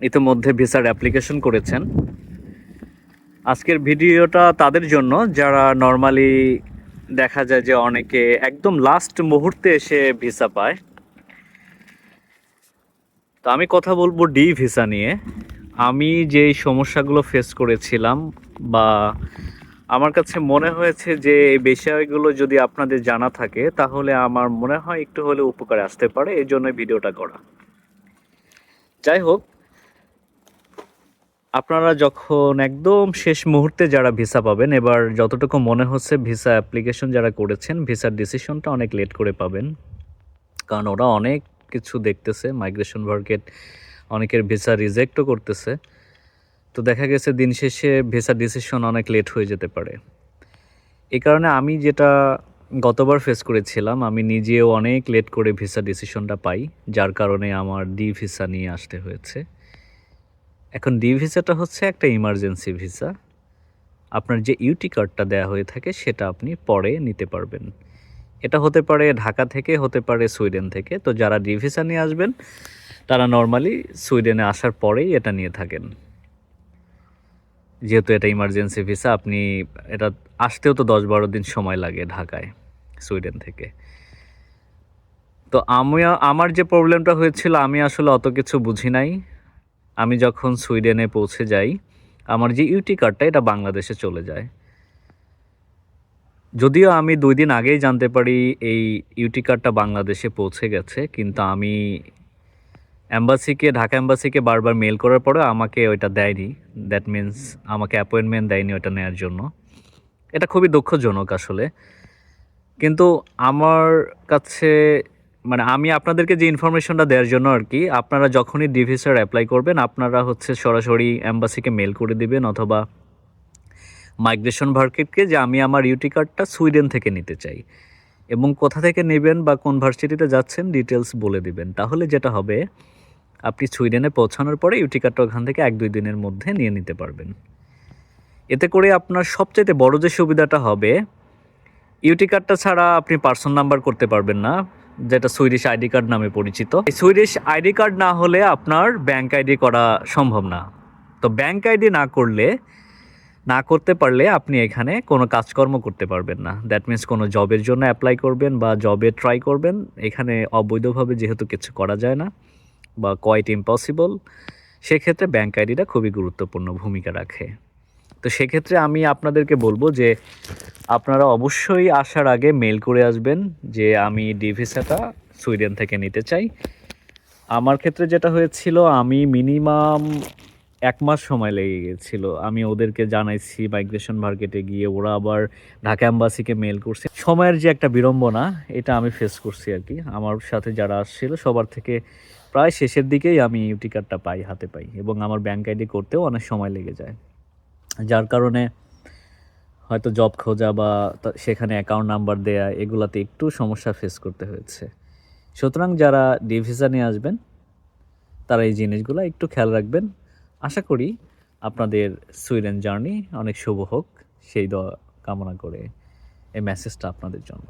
ইতিমধ্যে ভিসার অ্যাপ্লিকেশন করেছেন। আজকের ভিডিওটা তাদের জন্য যারা নর্মালি দেখা যায় যে অনেকে একদম লাস্ট মুহূর্তে এসে ভিসা পায়। তো আমি কথা বলবো ডি ভিসা নিয়ে। আমি যেই সমস্যাগুলো ফেস করেছিলাম বা আমার কাছে মনে হয়েছে যে এই বিষয়গুলো যদি আপনাদের জানা থাকে তাহলে আমার মনে হয় একটু হলেও উপকারে আসতে পারে, এই জন্য ভিডিওটা করা। যাই হোক, আপনারা যখন একদম শেষ মুহূর্তে যারা ভিসা পাবেন, এবার যতটুকু মনে হচ্ছে ভিসা অ্যাপ্লিকেশন যারা করেছেন ভিসার ডিসিশনটা অনেক লেট করে পাবেন, কারণ ওরা অনেক কিছু দেখতেছে। মাইগ্রেশন মার্কেট অনেকের ভিসা রিজেক্টও করতেছে। তো দেখা গেছে দিন শেষে ভিসা ডিসিশন অনেক লেট হয়ে যেতে পারে। এই কারণে আমি যেটা গতবার ফেস করেছিলাম, আমি নিজেও অনেক লেট করে ভিসা ডিসিশনটা পাই, যার কারণে আমার ডি ভিসা নিয়ে আসতে হয়েছে। এখন ডি ভিসাটা হচ্ছে একটা ইমার্জেন্সি ভিসা। আপনার যে ইউটি কার্ডটা দেওয়া হয়ে থাকে সেটা আপনি পরে নিতে পারবেন। এটা হতে পারে ঢাকা থেকে, হতে পারে সুইডেন থেকে। তো যারা ডি ভিসা নিয়ে আসবেন তারা নর্মালি সুইডেনে আসার পরেই এটা নিয়ে থাকেন, যেহেতু এটা ইমার্জেন্সি ভিসা। আপনি এটা আসতেও তো 10-12 দিন সময় লাগে ঢাকায় সুইডেন থেকে। তো আমার যে প্রবলেমটা হয়েছিল, আমি আসলে অত কিছু বুঝি নাই। আমি যখন সুইডেনে পৌঁছে যাই, আমার যে ইউটি কার্ডটা এটা বাংলাদেশে চলে যায়। যদিও আমি 2 দিন আগেই জানতে পারি এই ইউটি কার্ডটা বাংলাদেশে পৌঁছে গেছে, কিন্তু আমি ঢাকা এম্বাসিকে বারবার মেল করার পরেও আমাকে ওইটা দেয়নি। দ্যাট মিন্স আমাকে অ্যাপয়েন্টমেন্ট দেয়নি ওটা নেওয়ার জন্য। এটা খুবই দুঃখজনক আসলে। কিন্তু আমার কাছে মানে আমি আপনাদেরকে যে ইনফরমেশনটা দেওয়ার জন্য আর কি, আপনারা যখনই ডি ভিসার অ্যাপ্লাই করবেন আপনারা হচ্ছে সরাসরি এম্বাসিকে মেল করে দিবেন অথবা মাইগ্রেশন মার্কেটকে যে আমি আমার ইউটি কার্ডটা সুইডেন থেকে নিতে চাই, এবং কোথা থেকে নেবেন বা কোন ভার্সিটিতে যাচ্ছেন ডিটেলস বলে দিবেন। তাহলে যেটা হবে, আপনি সুইডেনে পৌঁছানোর পরে ইউটি কার্ডটা ওখান থেকে 1-2 দিনের মধ্যে নিয়ে নিতে পারবেন। এতে করে আপনার সবচাইতে বড় যে সুবিধাটা হবে, ইউটি কার্ডটা ছাড়া আপনি পার্সন নাম্বার করতে পারবেন না, যেটা সুইডিশ আইডি কার্ড নামে পরিচিত। এই সুইডিশ আইডি কার্ড না হলে আপনার ব্যাংক আইডি করা সম্ভব না। তো ব্যাংক আইডি না করতে পারলে আপনি এখানে কোনো কাজকর্ম করতে পারবেন না। দ্যাট মিন্স কোনো জবের জন্য অ্যাপ্লাই করবেন বা জবে ট্রাই করবেন, এখানে অবৈধভাবে যেহেতু কিছু করা যায় না বা কোয়াইট ইম্পসিবল, সেক্ষেত্রে ব্যাংক আইডিটা খুবই গুরুত্বপূর্ণ ভূমিকা রাখে। তো সেক্ষেত্রে আমি আপনাদেরকে বলবো যে আপনারা অবশ্যই আসার আগে মেল করে আসবেন যে আমি ডি ভিসাটা সুইডেন থেকে নিতে চাই। আমার ক্ষেত্রে যেটা হয়েছিল, আমি মিনিমাম 1 মাস সময় লেগে গেছিলো। আমি ওদেরকে জানাইছি মাইগ্রেশন মার্কেটে গিয়ে, ওরা আবার ঢাকা এম্বাসিকে মেল করছে। সময়ের যে একটা বিড়ম্বনা, এটা আমি ফেস করছি আর কি। আমার সাথে যারা আসছিল সবার থেকে প্রায় শেষের দিকেই আমি ইউটি কার্ডটা হাতে পাই, এবং আমার ব্যাংক আইডি করতেও অনেক সময় লেগে যায়, যার কারণে হয়তো জব খোঁজা বা সেখানে অ্যাকাউন্ট নাম্বার দেয়া, এগুলাতে একটু সমস্যা ফেস করতে হয়েছে। সুতরাং যারা ডি ভিসা নিয়ে আসবেন তারা এই জিনিসগুলো একটু খেয়াল রাখবেন। আশা করি আপনাদের সুইডেন জার্নি অনেক শুভ হোক, সেই দোয়া কামনা করে এই মেসেজটা আপনাদের জন্য।